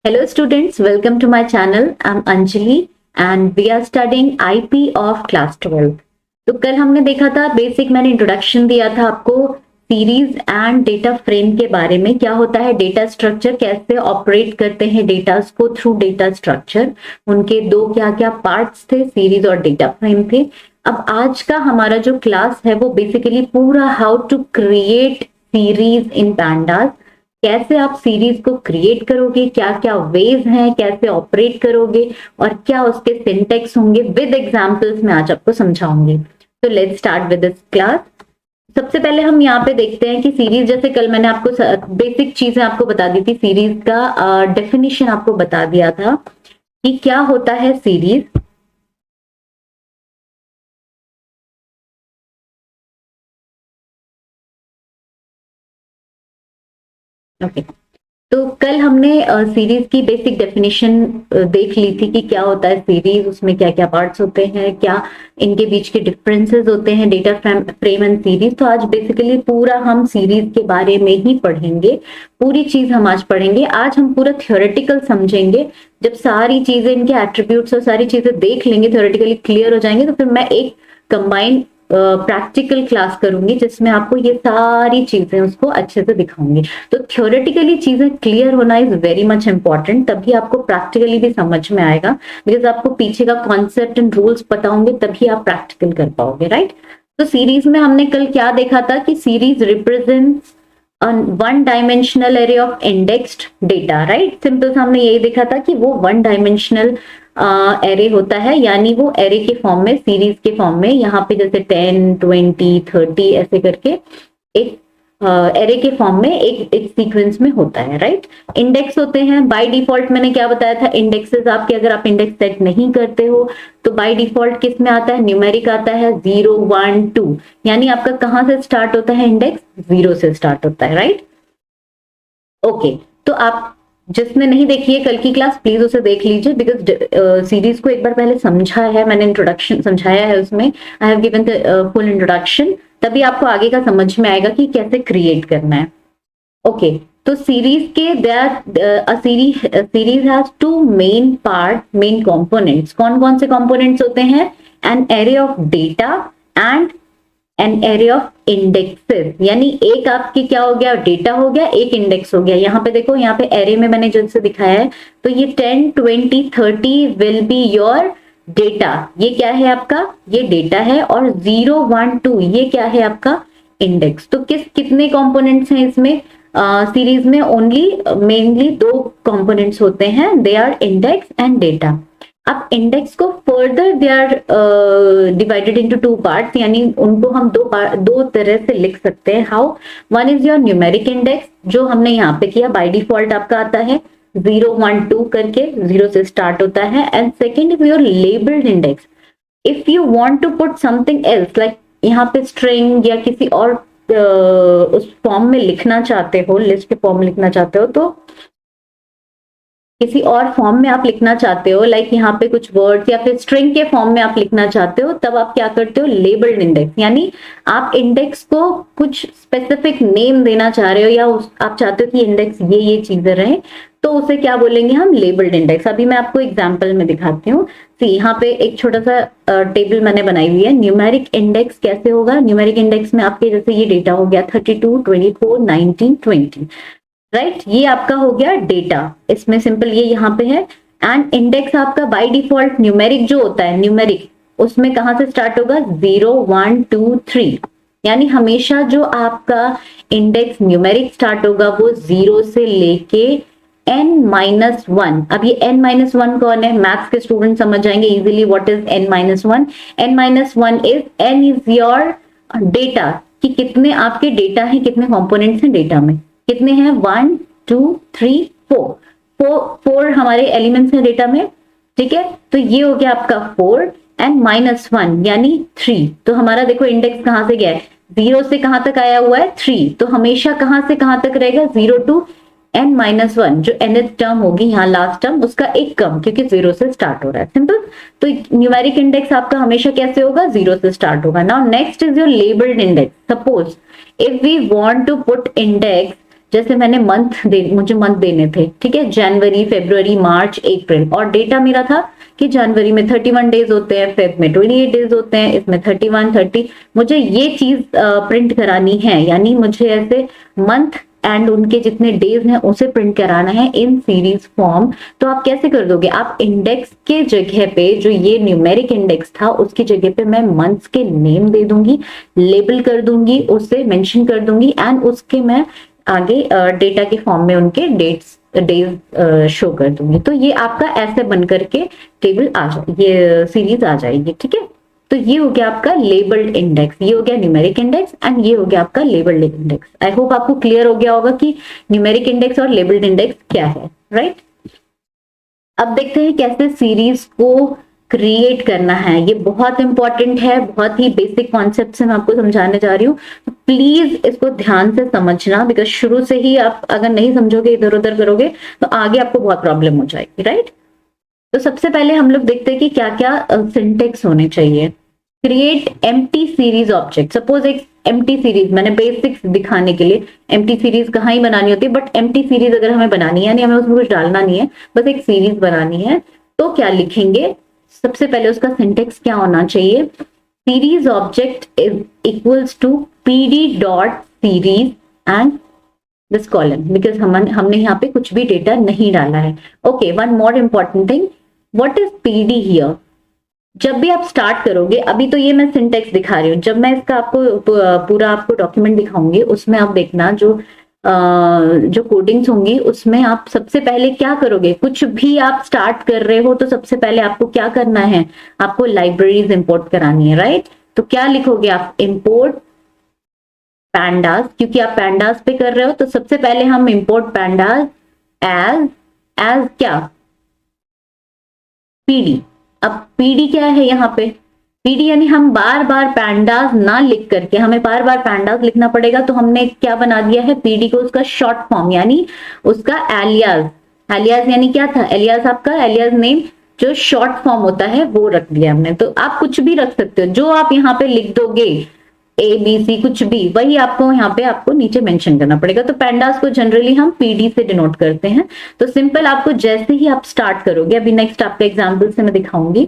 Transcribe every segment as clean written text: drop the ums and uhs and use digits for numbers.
Hello students, welcome to my channel. I'm Anjali and we are studying IP of class 12. तो कल हमने देखा था बेसिक, मैंने इंट्रोडक्शन दिया था आपको सीरीज एंड डेटा फ्रेम के बारे में। क्या होता है डेटा स्ट्रक्चर, कैसे ऑपरेट करते हैं डेटास को थ्रू डेटा स्ट्रक्चर, उनके दो क्या क्या पार्ट्स थे, सीरीज और डेटा फ्रेम थे। अब आज का हमारा जो क्लास है वो बेसिकली पूरा how to create series in pandas, कैसे आप सीरीज को क्रिएट करोगे, क्या क्या वेज हैं, कैसे ऑपरेट करोगे और क्या उसके सिंटेक्स होंगे, विद एग्जांपल्स मैं आज आपको समझाऊंगी। तो let's start with this class. सबसे पहले हम यहाँ पे देखते हैं कि सीरीज, जैसे कल मैंने आपको बेसिक चीजें आपको बता दी थी, सीरीज का डेफिनेशन आपको बता दिया था कि क्या होता है सीरीज। ओके, तो कल हमने सीरीज की बेसिक डेफिनेशन देख ली थी कि क्या होता है सीरीज, उसमें क्या क्या पार्ट्स होते हैं, क्या इनके बीच के डिफरेंसेस होते हैं, डेटा फ्रेम एंड सीरीज। तो आज बेसिकली पूरा हम सीरीज के बारे में ही पढ़ेंगे, पूरी चीज हम आज पढ़ेंगे। आज हम पूरा थ्योरेटिकल समझेंगे। जब सारी चीजें, इनके एट्रीब्यूट्स और सारी चीजें देख लेंगे, थ्योरेटिकली क्लियर हो जाएंगे, तो फिर मैं एक कंबाइंड प्रैक्टिकल क्लास करूंगी जिसमें आपको ये सारी चीजें उसको अच्छे से दिखाऊंगी। तो थ्योरेटिकली चीजें क्लियर होना इज वेरी मच इंपॉर्टेंट, तभी आपको प्रैक्टिकली भी समझ में आएगा। बिकॉज आपको पीछे का कॉन्सेप्ट एंड रूल्स पता होंगे तभी आप प्रैक्टिकल कर पाओगे, राइट। तो सीरीज में हमने कल क्या देखा था कि series represents one dimensional array of indexed data, right. Simple सा हमने यही देखा था कि वो वन डायमेंशनल एरे होता है, यानी वो एरे के फॉर्म में, सीरीज के फॉर्म में, यहाँ पे जैसे 10, 20, 30 ऐसे करके एक एरे के फॉर्म में एक सीक्वेंस में होता है, राइट। इंडेक्स होते हैं बाय डिफॉल्ट, मैंने क्या बताया था, इंडेक्सेस आपके, अगर आप इंडेक्स सेट नहीं करते हो तो बाय डिफॉल्ट किस में आता है, न्यूमेरिक आता है, 0, 1, 2, यानी आपका कहां से स्टार्ट होता है इंडेक्स, 0 से स्टार्ट होता है, राइट। ओके, तो आप जिसने नहीं देखी है कल की क्लास प्लीज उसे देख लीजिए, बिकॉज सीरीज को एक बार पहले समझा है मैंने, इंट्रोडक्शन समझाया है उसमें, I have given the full introduction, तभी आपको आगे का समझ में आएगा कि कैसे क्रिएट करना है। ओके, तो सीरीज के series has two main part, main components. कौन कौन से कंपोनेंट्स होते हैं, an array of data and an array of indexes, यानी एक आपकी क्या हो गया, डेटा हो गया, एक इंडेक्स हो गया। यहाँ पे देखो, यहाँ पे एरे में मैंने जैसे दिखाया है, तो ये 10, 20, 30 विल बी योर डेटा, ये क्या है आपका, ये डेटा है, और 0, 1, 2 ये क्या है आपका इंडेक्स। तो कितने कंपोनेंट्स हैं इसमें, सीरीज में ओनली मेनली दो कंपोनेंट्स होते हैं, they are index and data. अब इंडेक्स को further they are divided into two parts, यानी उनको हम दो तरह से लिख सकते हैं। How, one is your numeric index, जो हमने यहाँ पे किया, बाय डिफॉल्ट आपका आता है 0, 1, 2 करके, 0 से स्टार्ट होता है। And second is your labelled index. If you want to put something else, like यहाँ पे स्ट्रिंग या किसी और उस फॉर्म में लिखना चाहते हो, लिस्ट के फॉर्म में लिखना चाहते हो, तो किसी और फॉर्म में आप लिखना चाहते हो, लाइक यहाँ पे कुछ वर्ड्स या फिर स्ट्रिंग के फॉर्म में आप लिखना चाहते हो, तब आप क्या करते हो, लेबल्ड इंडेक्स, यानी आप इंडेक्स को कुछ स्पेसिफिक नेम देना चाह रहे हो, या आप चाहते हो कि इंडेक्स ये चीजें रहे, तो उसे क्या बोलेंगे हम, लेबल्ड इंडेक्स। अभी मैं आपको एग्जाम्पल में दिखाती हूँ। यहाँ पे एक छोटा सा टेबल मैंने बनाई हुई है। न्यूमेरिक इंडेक्स कैसे होगा, न्यूमेरिक इंडेक्स में आपके जैसे ये डेटा हो गया 32, 24, 19, 20, राइट, ये आपका हो गया डेटा, इसमें सिंपल ये यहाँ पे है। एंड इंडेक्स आपका बाय डिफॉल्ट न्यूमेरिक जो होता है, न्यूमेरिक उसमें कहां से स्टार्ट होगा, 0, 1, 2, 3, यानी हमेशा जो आपका इंडेक्स न्यूमेरिक स्टार्ट होगा वो 0 से लेके n-1। अब ये n-1 कौन है, मैथ्स के स्टूडेंट समझ जाएंगे easily what is n-1। n-1 is, n is your data, कि कितने आपके डेटा है, कितने कंपोनेंट्स हैं डेटा में, कितने हैं, 1, 2, 3, 4 हमारे एलिमेंट्स हैं डेटा में, ठीक है। तो ये हो गया आपका 4 एंड -1 यानी 3। तो हमारा देखो इंडेक्स कहां से गया है, 0 से कहां तक आया हुआ है, 3। तो हमेशा कहां से कहां तक रहेगा, 0 to n-1, जो nth टर्म होगी यहाँ लास्ट टर्म, उसका एक कम, क्योंकि 0 से स्टार्ट हो रहा है, सिंपल। तो न्यूमेरिक इंडेक्स आपका हमेशा कैसे होगा, 0 से स्टार्ट होगा। Now next is your labelled index. Suppose if we want to put index, जैसे मैंने मुझे मंथ देने थे, ठीक है, जनवरी, फरवरी, मार्च, अप्रैल, और डेटा मेरा था कि जनवरी में 31 डेज होते हैं, फेब में 28 डेज होते हैं, इसमें 31, 30, मुझे ये चीज प्रिंट करानी है, यानी मुझे ऐसे मंथ एंड उनके जितने डेज हैं उसे प्रिंट कराना है इन सीरीज फॉर्म। तो आप कैसे कर दोगे, आप इंडेक्स के जगह पे, जो ये न्यूमेरिक इंडेक्स था उसकी जगह पे मैं मंथ्स के नेम दे दूंगी, लेबल कर दूंगी, उसे मेंशन कर दूंगी, एंड उसके मैं आगे डेटा के फॉर्म में उनके डेज शो कर दूंगी। तो ये आपका ऐसे बन करके टेबल आ जाए, ये सीरीज आ जाएगी, ठीक है। तो ये हो गया आपका लेबल्ड इंडेक्स, ये हो गया न्यूमेरिक इंडेक्स, एंड ये हो गया आपका लेबल्ड इंडेक्स। आई होप आपको क्लियर हो गया होगा कि न्यूमेरिक इंडेक्स और लेबल्ड इंडेक्स क्या है, राइट। अब देखते हैं कैसे सीरीज को क्रिएट करना है। ये बहुत इंपॉर्टेंट है, बहुत ही बेसिक कॉन्सेप्ट से मैं आपको समझाने जा रही हूँ। प्लीज इसको ध्यान से समझना, बिकॉज शुरू से ही आप अगर नहीं समझोगे, इधर उधर करोगे, तो आगे आपको बहुत प्रॉब्लम हो जाएगी, राइट। तो सबसे पहले हम लोग देखते हैं कि क्या क्या सिंटेक्स होने चाहिए। Create empty series object. Suppose एक एम्प्टी सीरीज, मैंने बेसिक्स दिखाने के लिए, एम्प्टी सीरीज कहाँ ही बनानी होती है, बट एम्प्टी सीरीज अगर हमें बनानी है, यानी हमें उसमें कुछ डालना नहीं है, बस एक सीरीज बनानी है, तो क्या लिखेंगे, सबसे पहले उसका सिंटेक्स क्या होना चाहिए, series object is equals to pd dot series and this column, because हमने यहाँ पे कुछ भी डेटा नहीं डाला है। Okay, one more important thing, what is pd here. जब भी आप स्टार्ट करोगे, अभी तो ये मैं सिंटेक्स दिखा रही हूँ, जब मैं इसका आपको पूरा आपको डॉक्यूमेंट दिखाऊंगी, उसमें आप देखना जो कोडिंग्स होंगी उसमें आप सबसे पहले क्या करोगे, कुछ भी आप स्टार्ट कर रहे हो तो सबसे पहले आपको क्या करना है, आपको लाइब्रेरीज इंपोर्ट करानी है, राइट। तो क्या लिखोगे आप, इंपोर्ट पैंडास, क्योंकि आप पैंडास पे कर रहे हो, तो सबसे पहले हम इंपोर्ट पैंडास एज क्या, पीडी। अब पीडी क्या है यहाँ पे, पीडी यानी हम बार बार पैंडास ना लिख करके, हमें बार बार पैंडास लिखना पड़ेगा, तो हमने क्या बना दिया है, पीडी को उसका शॉर्ट फॉर्म, यानी उसका एलियास। एलियास यानी क्या था, एलियास आपका एलियास नेम, जो शॉर्ट फॉर्म होता है वो रख दिया हमने। तो आप कुछ भी रख सकते हो, जो आप यहाँ पे लिख दोगे ABC कुछ भी, वही आपको यहाँ पे आपको नीचे मेंशन करना पड़ेगा। तो पैंडास को जनरली हम पीडी से डिनोट करते हैं। तो सिंपल, आपको जैसे ही आप स्टार्ट करोगे, अभी नेक्स्ट आपके एग्जांपल से मैं दिखाऊंगी,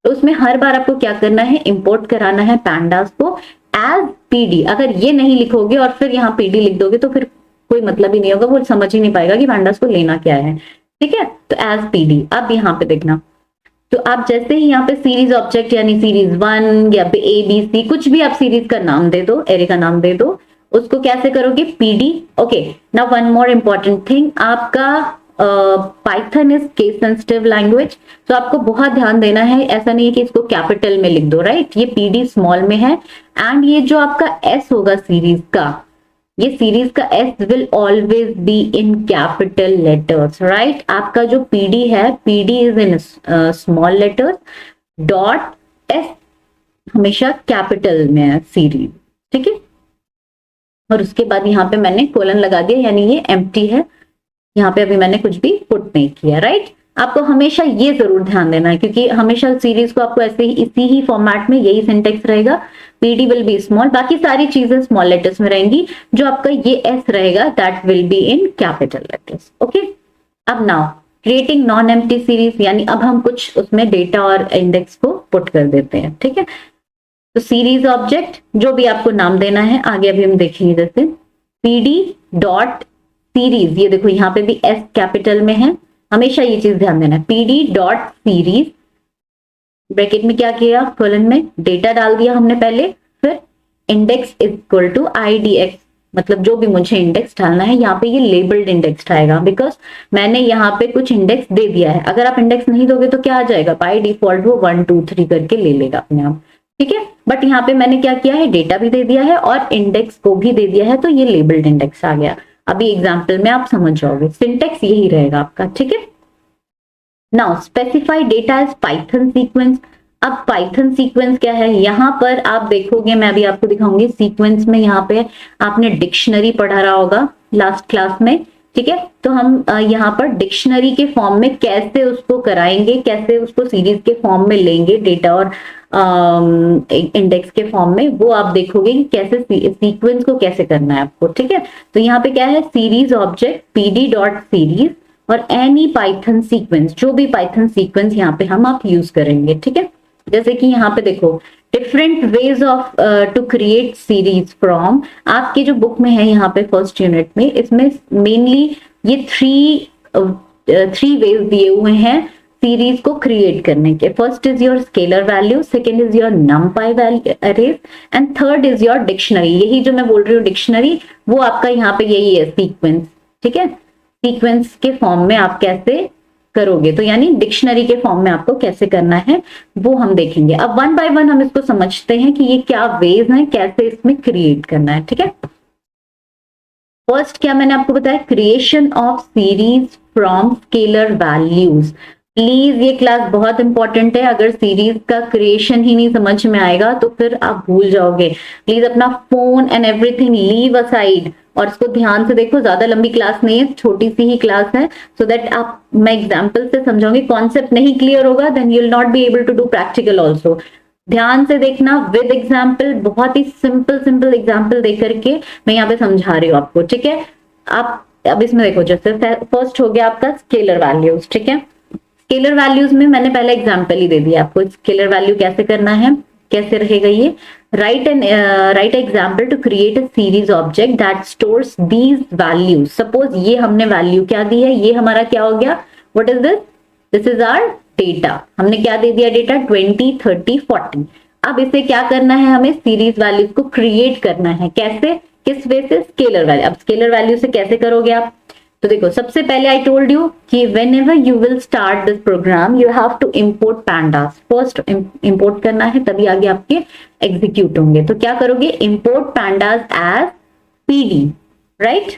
तो उसमें हर बार आपको क्या करना है, इंपोर्ट कराना है पैंडास को एज पीडी। अगर ये नहीं लिखोगे और फिर यहाँ पीडी लिख दोगे तो फिर कोई मतलब ही नहीं होगा, वो समझ ही नहीं पाएगा कि पैंडास को लेना क्या है, ठीक है। तो एज पीडी। अब यहाँ पे देखना, तो आप जैसे ही यहाँ पे सीरीज ऑब्जेक्ट यानी सीरीज 1 या पे ABC, कुछ भी आप सीरीज का नाम दे दो, एरे का नाम दे दो, उसको कैसे करोगे, PD. Okay, now one more important thing, आपका Python is case sensitive language, तो आपको बहुत ध्यान देना है, ऐसा नहीं है कि इसको कैपिटल में लिख दो, राइट। ये पीडी स्मॉल में है, एंड ये जो आपका एस होगा सीरीज का, ये सीरीज का S will always be in capital letters, right. आपका जो PD है, PD is in small letters, dot S हमेशा कैपिटल में है सीरीज, ठीक है। और उसके बाद यहाँ पे मैंने कोलन लगा दिया, यानी ये एम्प्टी है, यहाँ पे अभी मैंने कुछ भी पुट नहीं किया, राइट। आपको हमेशा ये जरूर ध्यान देना है, क्योंकि हमेशा सीरीज को आपको ऐसे ही इसी ही फॉर्मेट में यही सिंटेक्स रहेगा, पीडी विल बी स्मॉल, बाकी सारी चीजें स्मॉल लेटर्स में रहेंगी, जो आपका ये एस रहेगा that will be in capital letters, okay. अब now creating non empty series, यानी अब हम कुछ उसमें डेटा और इंडेक्स को पुट कर देते हैं, ठीक है। तो सीरीज ऑब्जेक्ट, जो भी आपको नाम देना है, आगे अभी हम देखेंगे, जैसे पीडी डॉट सीरीज, ये देखो यहाँ पे भी एस कैपिटल में है, हमेशा ये चीज ध्यान देना है, पीडी डॉट सीरीज, ब्रैकेट में क्या किया, कोलन में डेटा डाल दिया हमने पहले, फिर index is equal to IDX, मतलब जो भी मुझे इंडेक्स डालना है, यहाँ पे ये लेबल्ड इंडेक्स आएगा, बिकॉज मैंने यहाँ पे कुछ इंडेक्स दे दिया है। अगर आप इंडेक्स नहीं दोगे तो क्या आ जाएगा, बाय डिफॉल्ट वो 1 2 3 करके ले लेगा अपने आप, ठीक है। बट यहाँ पे मैंने क्या किया है, डेटा भी दे दिया है और इंडेक्स को भी दे दिया है, तो ये लेबल्ड इंडेक्स आ गया। अभी एग्जाम्पल में आप समझ जाओगे, सिंटेक्स यही रहेगा आपका, ठीक है। Now specify data as Python sequence. अब पाइथन सीक्वेंस क्या है, यहाँ पर आप देखोगे, मैं अभी आपको दिखाऊंगी सीक्वेंस में, यहाँ पे आपने डिक्शनरी पढ़ा रहा होगा लास्ट क्लास में, ठीक है। तो हम यहाँ पर डिक्शनरी के फॉर्म में कैसे उसको कराएंगे, कैसे उसको सीरीज के फॉर्म में लेंगे डेटा और इंडेक्स के फॉर्म में, वो आप देखोगे कि कैसे सीक्वेंस को कैसे करना है आपको, ठीक है। तो यहाँ पे क्या है, series object PD dot series और एनी पाइथन सीक्वेंस, जो भी पाइथन सीक्वेंस यहाँ पे हम आप यूज करेंगे, ठीक है। जैसे कि यहाँ पे देखो different ways of to create series from, आपके जो बुक में है यहाँ पे फर्स्ट यूनिट में, इसमें मेनली ये थ्री वेज दिए हुए हैं सीरीज को क्रिएट करने के। First is your scalar value, second is your नमपाई value arrays and third is your dictionary. यही जो मैं बोल रही हूँ डिक्शनरी, वो आपका यहाँ पे यही है सीक्वेंस, ठीक है। सीक्वेंस के फॉर्म में आप कैसे करोगे, तो यानी डिक्शनरी के फॉर्म में आपको कैसे करना है वो हम देखेंगे। अब वन बाय वन हम इसको समझते हैं कि ये क्या वेज है, कैसे इसमें क्रिएट करना है, ठीक है। फर्स्ट क्या मैंने आपको बताया, creation of series from scalar values. Please ये क्लास बहुत इंपॉर्टेंट है, अगर सीरीज का क्रिएशन ही नहीं समझ में आएगा तो फिर आप भूल जाओगे। प्लीज अपना phone and everything leave aside और इसको ध्यान से देखो। ज्यादा लंबी क्लास नहीं है, छोटी सी ही क्लास है, सो दैट आप, मैं एग्जाम्पल से समझाऊंगी, कॉन्सेप्ट नहीं क्लियर होगा then you will not be able to do practical also. ध्यान से देखना विद एग्जाम्पल, बहुत ही सिंपल सिंपल एग्जाम्पल दे करके मैं यहाँ पे समझा रही हूँ आपको, ठीक है। आप अब इसमें देखो, जैसे फर्स्ट हो गया आपका स्केलर वैल्यूज, ठीक है। स्केलर वैल्यूज में मैंने पहले एग्जाम्पल ही दे दिया आपको, स्केलर वैल्यू कैसे करना है, कैसे रहेगा ये। Right example to create a series object that stores these values. सपोज ये हमने वैल्यू क्या दी है, ये हमारा क्या हो गया, what is this, this is our data. हमने क्या दे दिया डेटा, 20, 30, 40। अब इसे क्या करना है, हमें सीरीज वैल्यूज को क्रिएट करना है। कैसे, किस वे से, स्केलर वैल्यू। अब स्केलर वैल्यू से कैसे करोगे आप, तो देखो सबसे पहले आई टोल्ड यू कि whenever you will start this program you have to import pandas. First import करना है, तभी आगे आपके एग्जीक्यूट होंगे। तो क्या करोगे, import pandas as pd, right.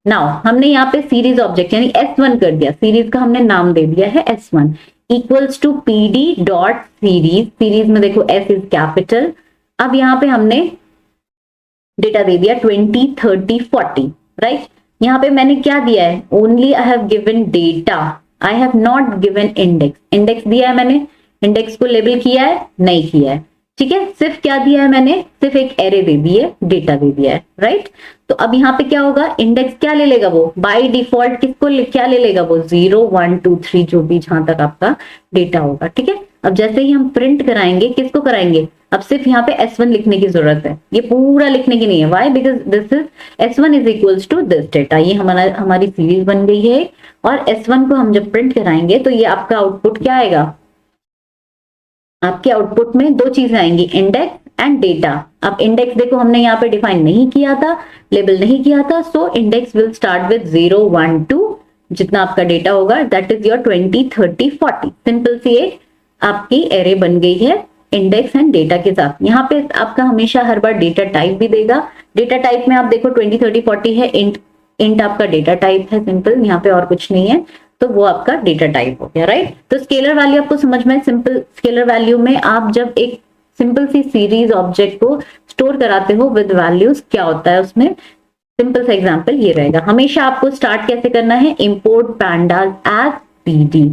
Now हमने यहाँ पे सीरीज ऑब्जेक्ट यानी S1 कर दिया, सीरीज का हमने नाम दे दिया है S1 equals to pd dot series. Series में देखो S इज कैपिटल। अब यहाँ पे हमने डेटा दे दिया 20, 30, 40, राइट। यहाँ पे मैंने क्या दिया है, only I have given data, I have not given index. Index दिया है मैंने, इंडेक्स को लेबल किया है, नहीं किया है, ठीक है। सिर्फ क्या दिया है मैंने, सिर्फ एक एरे दे दी है, डेटा दे दिया है, राइट। तो अब यहाँ पे क्या होगा, इंडेक्स क्या ले लेगा वो, बाय डिफॉल्ट किसको क्या ले लेगा वो, 0, 1, 2, 3, जो भी जहां तक आपका डेटा होगा, ठीक है। अब जैसे ही हम प्रिंट कराएंगे, किसको कराएंगे, अब सिर्फ यहाँ पे S1 लिखने की जरूरत है, ये पूरा लिखने की नहीं है। Why, because this is S1 is equals to this data. ये हमारी सीरीज बन गई है और S1 को हम जब प्रिंट कराएंगे तो ये आपका आउटपुट क्या आएगा, आपके आउटपुट में दो चीजें आएंगी, इंडेक्स एंड डेटा। अब इंडेक्स देखो हमने यहाँ पे डिफाइन नहीं किया था, लेबल नहीं किया था, so index will start with 0, 1, 2, जितना आपका डेटा होगा दैट इज योर 20, 30, 40। सिंपल सी एक आपकी एरे बन गई है इंडेक्स एंड डेटा के साथ। यहाँ पे आपका हमेशा हर बार डेटा टाइप भी देगा। डेटा टाइप में आप देखो 20, 30, 40 है, इंट आपका डेटा टाइप है, सिंपल, यहाँ पे और कुछ नहीं है, तो वो आपका डेटा टाइप हो गया, राइट। तो स्केलर वैल्यू आपको समझ में, सिंपल स्केलर वैल्यू में आप जब एक सिंपल सी सीरीज ऑब्जेक्ट को स्टोर कराते हो विद वैल्यूज, क्या होता है उसमें, सिंपल सा एग्जांपल ये रहेगा। हमेशा आपको स्टार्ट कैसे करना है, इंपोर्ट पैंडास एज पीडी,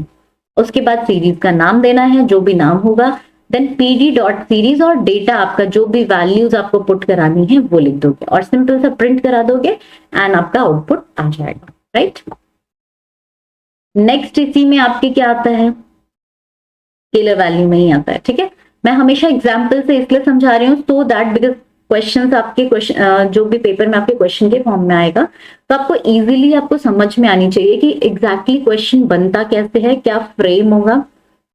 उसके बाद सीरीज का नाम देना है, जो भी नाम होगा, देन पीडी डॉट सीरीज और डेटा आपका जो भी वैल्यूज आपको पुट करानी है वो लिख दोगे और सिंपल सा प्रिंट करा दोगे एंड आपका आउटपुट आ जाएगा, राइट। नेक्स्ट इसी में आपके क्या आता है, स्केलर वैल्यू में ही आता है, ठीक है। मैं हमेशा एग्जांपल से इसलिए समझा रही हूँ सो दैट बिकॉज क्वेश्चंस आपके जो भी पेपर में आपके क्वेश्चन के फॉर्म में आएगा तो आपको इजीली आपको समझ में आनी चाहिए कि एग्जैक्टली क्वेश्चन बनता कैसे है, क्या फ्रेम होगा,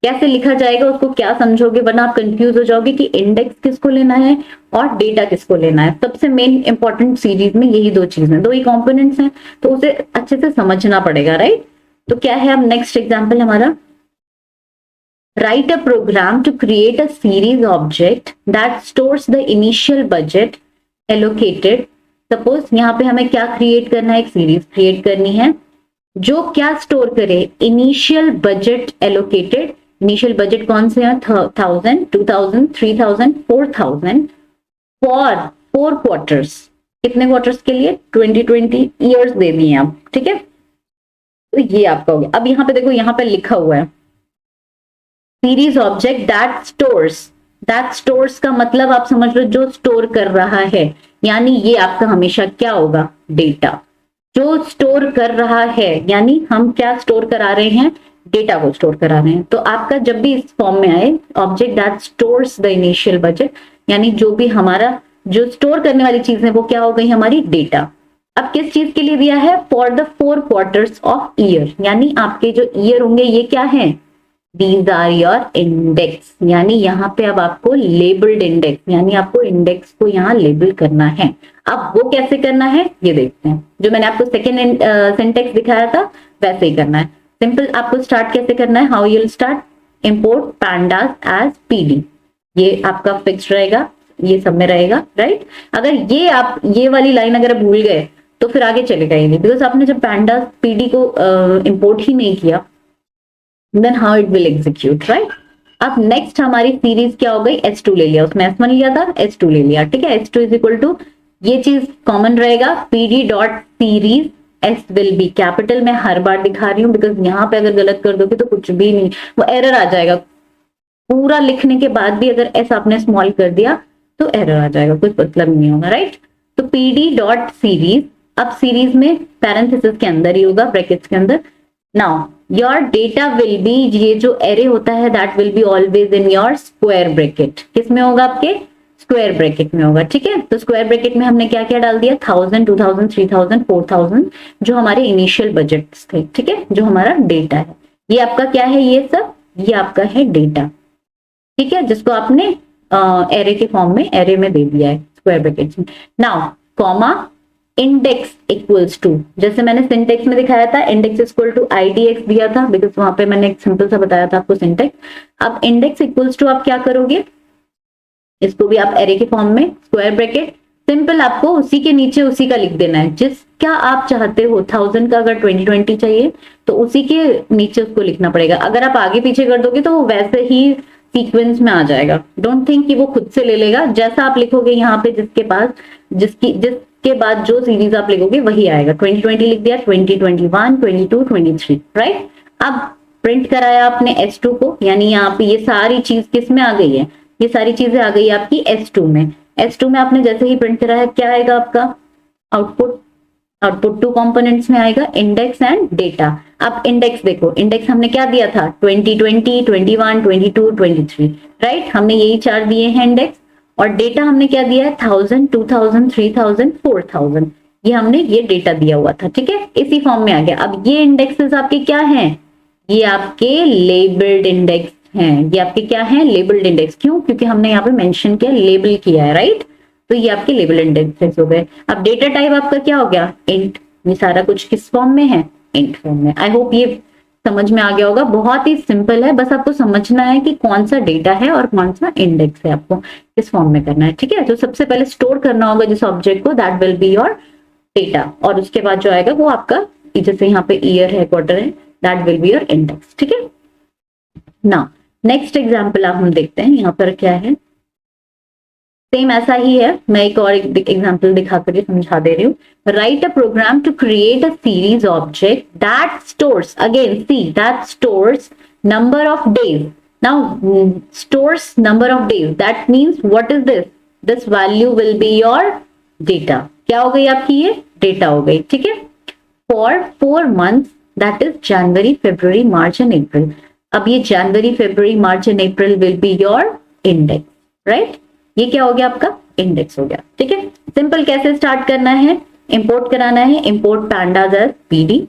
कैसे लिखा जाएगा, उसको क्या समझोगे, वरना आप कंफ्यूज हो जाओगे कि इंडेक्स किसको लेना है और डेटा किसको लेना है। सबसे मेन इंपॉर्टेंट सीरीज में यही दो चीजें, दो ही कंपोनेंट्स हैं, तो उसे अच्छे से समझना पड़ेगा, राइट। तो क्या है अब नेक्स्ट एग्जांपल हमारा, write a program to create a series object that stores the initial budget allocated। Suppose यहाँ पे हमें क्या क्रिएट करना है, एक सीरीज क्रिएट करनी है जो क्या स्टोर करे, initial budget allocated. Initial budget कौन से हैं, 1000, 2000, 3000, 4000 फॉर 4 क्वार्टर्स। कितने क्वार्टर्स के लिए, 2020 ईयर्स दे दिए आप, ठीक है। तो ये आपका हो गया। अब यहाँ पे देखो, यहाँ पे लिखा हुआ है series object that stores that stores का मतलब आप समझ लो जो स्टोर कर रहा है, यानी ये आपका हमेशा क्या होगा, डेटा। जो स्टोर कर रहा है यानी हम क्या स्टोर करा रहे हैं, डेटा को स्टोर करा रहे हैं। तो आपका जब भी इस फॉर्म में आए object that stores the initial budget, यानी जो भी हमारा जो स्टोर करने वाली चीज है वो क्या हो गई हमारी, डेटा। अब किस चीज के लिए दिया है, for the 4 quarters of year, यानी आपके जो ईयर होंगे ये क्या है, दीज आर योर इंडेक्स, यानी यहाँ पे अब आपको लेबल्ड इंडेक्स, यानी आपको इंडेक्स को यहाँ लेबल करना है। अब वो कैसे करना है ये देखते हैं, जो मैंने आपको सेकेंड सिंटेक्स दिखाया था वैसे ही करना है। सिंपल आपको स्टार्ट कैसे करना है, how you'll start, import pandas as pd, ये आपका फिक्स रहेगा, ये सब में रहेगा, राइट। अगर ये आप ये वाली लाइन अगर भूल गए तो फिर आगे चलेगा ही नहीं, बिकॉज आपने जब पैंडास पीडी को इंपोर्ट ही नहीं किया, then how it will execute, right. अब नेक्स्ट हमारी सीरीज क्या हो गई, S2 ले लिया, उसमें S1 लिया था, S2 ले लिया, ठीक है। S2 इज इक्वल टू, ये चीज कॉमन रहेगा, PD dot series, S will be capital, मैं हर बार दिखा रही हूँ बिकॉज यहाँ पे अगर गलत कर दोगे तो कुछ भी नहीं, वो एरर आ जाएगा, पूरा लिखने के बाद भी अगर एस आपने स्मॉल कर दिया तो एरर आ जाएगा, कुछ मतलब नहीं होगा, राइट। तो पीडी डॉट सीरीज, अब सीरीज में पैरेंथेसिस के अंदर ही होगा, ब्रैकेट्स के अंदर। Now your data will be, ये जो एरे होता है that will be always in your square bracket, किस में होगा, आपके स्क्वायर ब्रैकेट में होगा, ठीक है। तो स्क्वायर ब्रैकेट में हमने क्या क्या डाल दिया, 1000, 2000, 3000, 4000, जो हमारे इनिशियल बजट्स थे, ठीक है, जो हमारा डेटा है। ये आपका क्या है, ये सब ये आपका है डेटा, ठीक है, जिसको आपने एरे के फॉर्म में, एरे में दे दिया है स्क्वायर ब्रैकेट्स में। Now comma index equals to, जैसे मैंने सिंटेक्स में दिखाया था, इंडेक्स इक्वल टू IDX दिया था, बिकॉज वहां पे मैंने एक सिंपल सा बताया था आपको सिंटेक्स। अब इंडेक्स इक्वल्स टू आप क्या करोगे, इसको भी आप एरे के फॉर्म में स्क्वायर ब्रैकेट, सिंपल आपको उसी के नीचे उसी का लिख देना है, जिसका आप चाहते हो, 1000 का अगर 2020 चाहिए तो उसी के नीचे उसको लिखना पड़ेगा। अगर आप आगे पीछे कर दोगे तो वो वैसे ही सीक्वेंस में आ जाएगा, डोंट थिंक कि वो खुद से ले लेगा, जैसा आप लिखोगे यहाँ पे जिसके पास जिसके बाद जो सीरीज आप लिखोगे वही आएगा। 2020 लिख दिया, 2021, 22, 23, राइट। अब प्रिंट कराया आपने S2 को, यानी यहाँ पे ये सारी चीज किस में आ गई है, ये सारी चीजें आ गई आपकी S2 में। S2 में आपने जैसे ही प्रिंट करा है क्या आएगा आपका आउटपुट, आउटपुट 2 कंपोनेंट्स में आएगा, इंडेक्स एंड डेटा। अब इंडेक्स देखो, इंडेक्स हमने क्या दिया था, 2020, 21, 22, 23, राइट, हमने यही 4 दिए हैं इंडेक्स। और डेटा हमने क्या दिया है, 1000, 2000, 3000, 4000, ये हमने ये डेटा दिया हुआ था, ठीक है, इसी फॉर्म में आ गया। अब ये इंडेक्सेस आपके क्या हैं, ये आपके लेबल्ड इंडेक्स हैं, ये आपके क्या हैं, लेबल्ड इंडेक्स। क्यों, क्योंकि हमने यहाँ पे मेंशन किया, लेबल किया है, राइट। तो ये आपके लेबल इंडेक्सेस हो गए। अब डेटा टाइप आपका क्या हो गया, इंट, ये सारा कुछ किस फॉर्म में है, इंट फॉर्म में। आई होप ये समझ में आ गया होगा, बहुत ही सिंपल है, बस आपको समझना है कि कौन सा डेटा है और कौन सा इंडेक्स है, आपको किस फॉर्म में करना है, ठीक है। तो सबसे पहले स्टोर करना होगा जिस ऑब्जेक्ट को, that will be your data, और उसके बाद जो आएगा वो आपका, जैसे यहाँ पे ईयर है, क्वार्टर है, that will be your index, ठीक है ना। नेक्स्ट एग्जाम्पल आप हम देखते हैं, यहाँ पर क्या है, सेम ऐसा ही है, मैं एक और एग्जाम्पल दिखा कर समझा दे रही हूँ। Write a program to create a series object that stores, again see, that stores number of days. Now stores number of days, that means what is this, this value will be your data. क्या हो गई आपकी, ये data हो गई, ठीक है। For 4 months, that is January, February, March and April. अब ये January, February, March and April will be your index, right. ये क्या हो गया आपका, इंडेक्स हो गया, ठीक है। सिंपल कैसे स्टार्ट करना है, इंपोर्ट कराना है, import pandas as pd,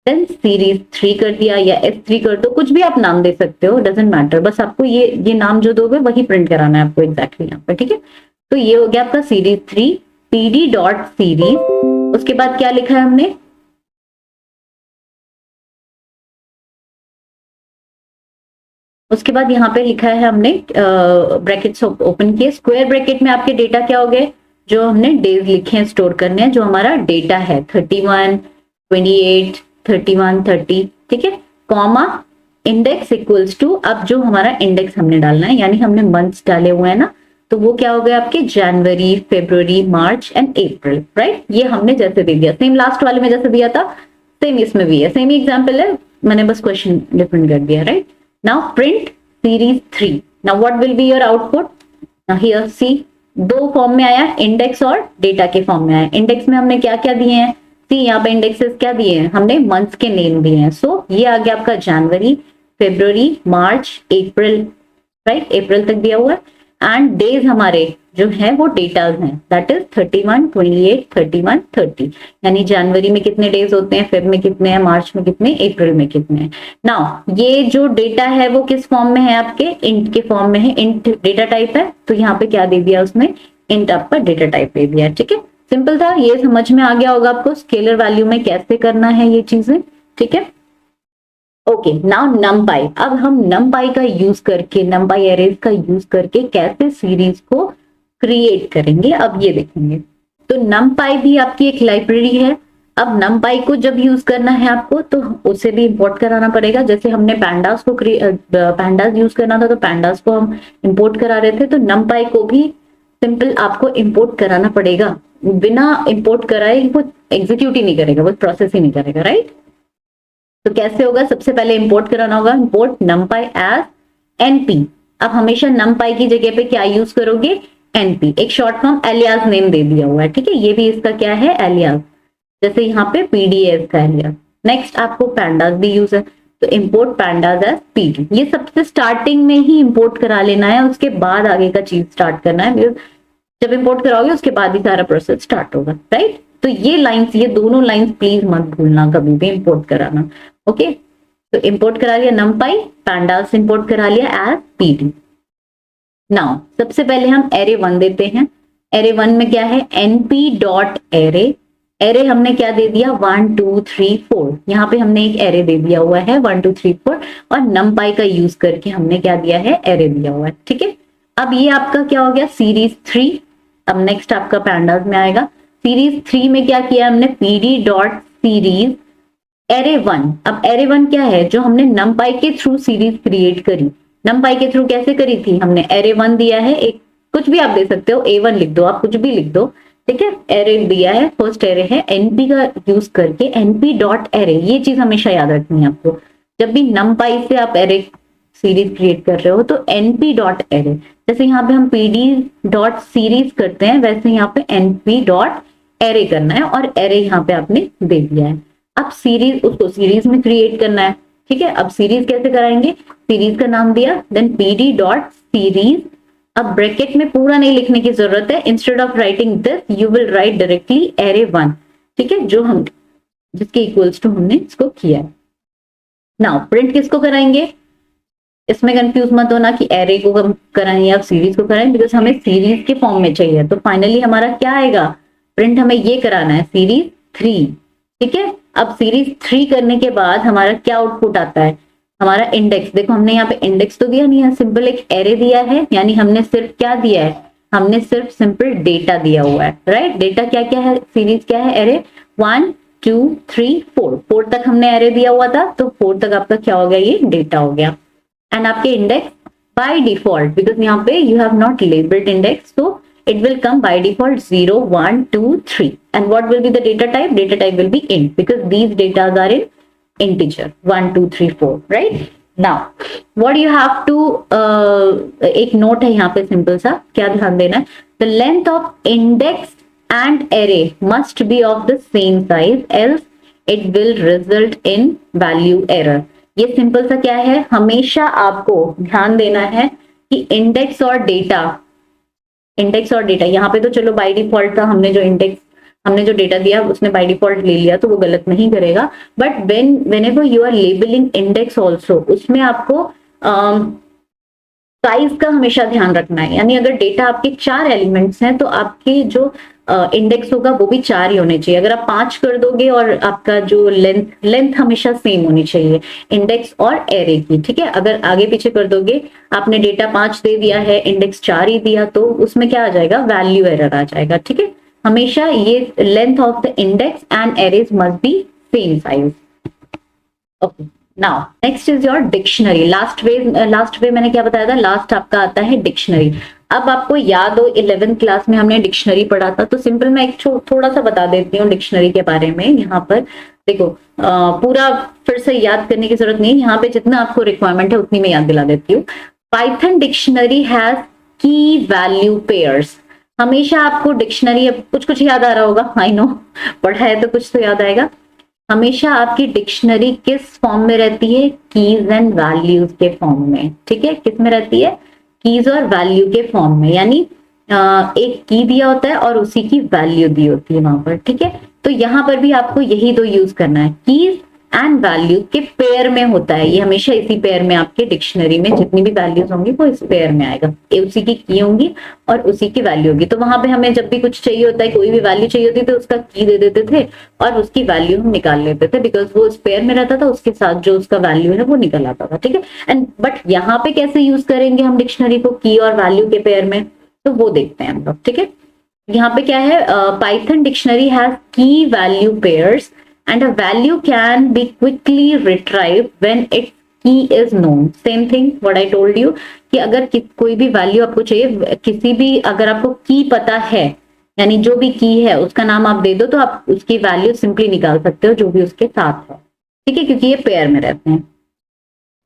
then series 3 कर दिया या S3 कर दो, कुछ भी आप नाम दे सकते हो, डजेंट मैटर, बस आपको ये नाम जो दोगे वही प्रिंट कराना है आपको एग्जैक्टली यहाँ पर, ठीक है। तो ये हो गया आपका सीरीज 3, पीडी डॉट सीरीज, उसके बाद क्या लिखा है हमने, उसके बाद यहाँ पे लिखा है हमने ब्रैकेट्स ओपन किए, स्क्वायर ब्रैकेट में आपके डेटा क्या हो गए, जो हमने डेज लिखे हैं स्टोर करने हैं, जो हमारा डेटा है 31, 28, 31, 30, ठीक है, कॉमा इंडेक्स इक्वल्स टू, अब जो हमारा इंडेक्स हमने डालना है, यानी हमने मंथ्स डाले हुए हैं ना, तो वो क्या हो गया आपके जनवरी, February, March and April, right. ये हमने जैसे दे दिया, सेम लास्ट वाले में जैसे दिया था सेम इसमें भी है, सेम ही एग्जाम्पल है, मैंने बस क्वेश्चन डिफरेंट कर दिया, राइट। Now print series 3, now what will be your output, here see, दो फॉर्म में आया, इंडेक्स और डेटा के फॉर्म में आया। इंडेक्स में हमने क्या क्या दिए हैं, सी यहाँ पे इंडेक्सेस क्या दिए हैं, हमने मंथ्स के नेम दिए हैं। सो ये आ गया आपका जनवरी, फरवरी, मार्च, अप्रैल, राइट, अप्रैल तक दिया हुआ है। एंड डेज हमारे जो है वो डेटाज हैं, दैट इज 31, 28, 31, 30, यानी जनवरी में कितने डेज होते हैं, फेब में कितने हैं, मार्च में कितने, अप्रैल में कितने हैं। नाउ ये जो डेटा है वो किस फॉर्म में है, आपके इंट के फॉर्म में है, इंट डेटा टाइप है, तो यहाँ पे क्या दे दिया उसने, इंट आपका डेटा टाइप दे दिया, ठीक है। सिंपल था, ये समझ में आ गया होगा आपको स्केलर वैल्यू में कैसे करना है ये चीजें, ठीक है। ओके, नाउ नमपाई, अब हम नमपाई का यूज करके, नमपाई एरेज का यूज करके कैसे सीरीज को क्रिएट करेंगे, अब ये देखेंगे। तो नमपाई भी आपकी एक लाइब्रेरी है। अब नमपाई को जब यूज करना है आपको, तो उसे भी इंपोर्ट कराना पड़ेगा। जैसे हमने पैंडास को पैंडास यूज करना था, तो पैंडास को हम इंपोर्ट करा रहे थे, तो नमपाई को भी सिंपल आपको इंपोर्ट कराना पड़ेगा। बिना इंपोर्ट कराए वो एग्जीक्यूट ही नहीं करेगा, वो प्रोसेस ही नहीं करेगा, राइट। तो कैसे होगा, सबसे पहले इंपोर्ट कराना होगा, इंपोर्ट numpy एज np। अब हमेशा numpy की जगह पे क्या यूज करोगे, np, एक शॉर्ट फॉर्म एलियास नेम दे दिया हुआ है, ठीक है। ये भी इसका क्या है, एलियास, जैसे यहाँ पे pds का एलियास। नेक्स्ट आपको pandas भी यूज है, तो इंपोर्ट pandas एज pd। ये सबसे स्टार्टिंग में ही इंपोर्ट करा लेना है, उसके बाद आगे का चीज स्टार्ट करना है। जब इंपोर्ट कराओगे उसके बाद ही सारा प्रोसेस स्टार्ट होगा, राइट। तो ये लाइंस, ये दोनों लाइंस प्लीज मत भूलना कभी भी इंपोर्ट कराना, ओके। तो इंपोर्ट करा लिया numpy, pandas इंपोर्ट करा लिया एज pd। नाउ सबसे पहले हम एरे 1 देते हैं। एरे 1 में क्या है, np डॉट एरे, एरे हमने क्या दे दिया, 1 2 3 4, यहाँ पे हमने एक एरे दे दिया हुआ है 1 2 3 4, और numpy का यूज करके हमने क्या दिया है, एरे दिया हुआ है, ठीक है। अब ये आपका क्या हो गया, सीरीज 3। अब नेक्स्ट आपका pandas में आएगा। सीरीज 3 में क्या किया हमने, pd डॉट सीरीज एरे 1। अब एरे 1 क्या है, जो हमने numpy के थ्रू सीरीज क्रिएट करी। numpy के थ्रू कैसे करी थी, हमने एरे 1 दिया है, एक कुछ भी आप दे सकते हो, A1 लिख दो, आप कुछ भी लिख दो, ठीक है। एरे दिया है, फर्स्ट एरे है, np का यूज करके np डॉट एरे, ये चीज हमेशा याद रखनी है आपको। जब भी numpy से आप एरे सीरीज क्रिएट कर रहे हो तो np डॉट एरे, जैसे यहाँ पे हम pd डॉट सीरीज करते हैं, वैसे यहाँ पे np डॉट एरे करना है, और एरे यहाँ पे आपने दे दिया है। अब सीरीज, उसको सीरीज में क्रिएट करना है, ठीक है। अब सीरीज कैसे कराएंगे, सीरीज का नाम दिया, देन pd डॉट सीरीज। अब ब्रैकेट में पूरा नहीं लिखने की जरूरत है, instead of writing this you will write directly array 1, ठीक है, जो हम जिसके इक्वल्स टू हमने इसको किया है। नाउ प्रिंट किसको कराएंगे, इसमें कंफ्यूज मत होना कि एरे को कराएं या सीरीज को कराएं, बिकॉज हमें सीरीज के फॉर्म में चाहिए। तो फाइनली हमारा क्या आएगा, प्रिंट हमें ये कराना है, सीरीज 3, ठीक है। अब सीरीज 3 करने के बाद हमारा क्या आउटपुट आता है, हमारा इंडेक्स। देखो हमने यहाँ पे इंडेक्स तो दिया नहीं है, सिंपल एक एरे दिया है, यानी हमने सिर्फ क्या दिया है, हमने सिर्फ सिंपल डेटा दिया हुआ है, राइट। डेटा क्या क्या है, सीरीज क्या है, एरे 1 2 3 4, 4 तक हमने एरे दिया हुआ था, तो 4 तक आपका क्या हो गया, ये डेटा हो गया। एंड आपके इंडेक्स बाय डिफॉल्ट, बिकॉज यहाँ पे you have not labelled index, so it will come by default 0 1 2 3, and what will be the data type, data type will be int, because these data are in integer 1 2 3 4, right। now what you have to एक note है यहाँ पे simple सा, क्या ध्यान देना है, the length of index and array must be of the same size, else it will result in value error। ये सिंपल सा क्या है, हमेशा आपको ध्यान देना है कि इंडेक्स और डेटा, इंडेक्स और डेटा, यहाँ पे तो चलो बाय डिफॉल्ट था, हमने जो इंडेक्स, हमने जो डेटा दिया उसने बाय डिफॉल्ट ले लिया, तो वो गलत नहीं करेगा। But whenever you are labelling index also, उसमें आपको साइज का हमेशा ध्यान रखना है। यानी अगर डेटा आपके 4 एलिमेंट्स हैं, तो आपके जो इंडेक्स होगा वो भी 4 ही होने चाहिए। अगर आप 5 कर दोगे, और आपका जो लेंथ हमेशा सेम होनी चाहिए इंडेक्स और एरे की, ठीक है। अगर आगे पीछे कर दोगे, आपने डेटा 5 दे दिया है, इंडेक्स 4 ही दिया, तो उसमें क्या आ जाएगा, वैल्यू एरर आ जाएगा, ठीक है। हमेशा ये length of the index and arrays must be same size, okay. Now next is your dictionary. Last way मैंने क्या बताया था, लास्ट आपका आता है डिक्शनरी। अब आपको याद हो 11th क्लास में हमने डिक्शनरी पढ़ा था, तो सिंपल मैं एक थोड़ा सा बता देती हूँ डिक्शनरी के बारे में। यहाँ पर देखो पूरा फिर से याद करने की जरूरत नहीं, यहाँ पे जितना आपको रिक्वायरमेंट है उतनी मैं याद दिला देती हूँ। पाइथन डिक्शनरी हैज की वैल्यू पेयर्स। हमेशा आपको डिक्शनरी, कुछ कुछ याद आ रहा होगा, आई नो पढ़ा है तो कुछ तो याद आएगा। हमेशा आपकी डिक्शनरी किस फॉर्म में रहती है? कीज एंड वैल्यूज के फॉर्म में। ठीक है, किस में रहती है? कीज और वैल्यू के फॉर्म में, यानी एक की दिया होता है और उसी की वैल्यू दी होती है वहां पर। ठीक है, तो यहां पर भी आपको यही दो यूज करना है, कीज एंड वैल्यू के पेयर में होता है ये, हमेशा इसी पेयर में आपके डिक्शनरी में जितनी भी वैल्यूज होंगी वो इस पेयर में आएगा, उसी की होंगी और उसी की वैल्यू होगी। तो वहां पे हमें जब भी कुछ चाहिए होता है, कोई भी वैल्यू चाहिए होती है, तो उसका की दे देते थे और उसकी वैल्यू हम निकाल लेते थे, बिकॉज वो उस पेयर में रहता था, उसके साथ जो उसका वैल्यू है वो निकल आता था। ठीक है, एंड बट यहाँ पे कैसे यूज करेंगे हम डिक्शनरी को की और वैल्यू के पेयर में, तो वो देखते हैं हम लोग। ठीक है, यहाँ पे क्या है, पाइथन डिक्शनरी हैज की value pairs and a value can be quickly retrieved when its key is known. Same thing what I told you कि अगर कोई भी वैल्यू आपको चाहिए, किसी भी, अगर आपको की पता है, यानी जो भी की है उसका नाम आप दे दो तो आप उसकी वैल्यू सिंपली निकाल सकते हो जो भी उसके साथ है। ठीक है, क्योंकि ये पेयर में रहते हैं।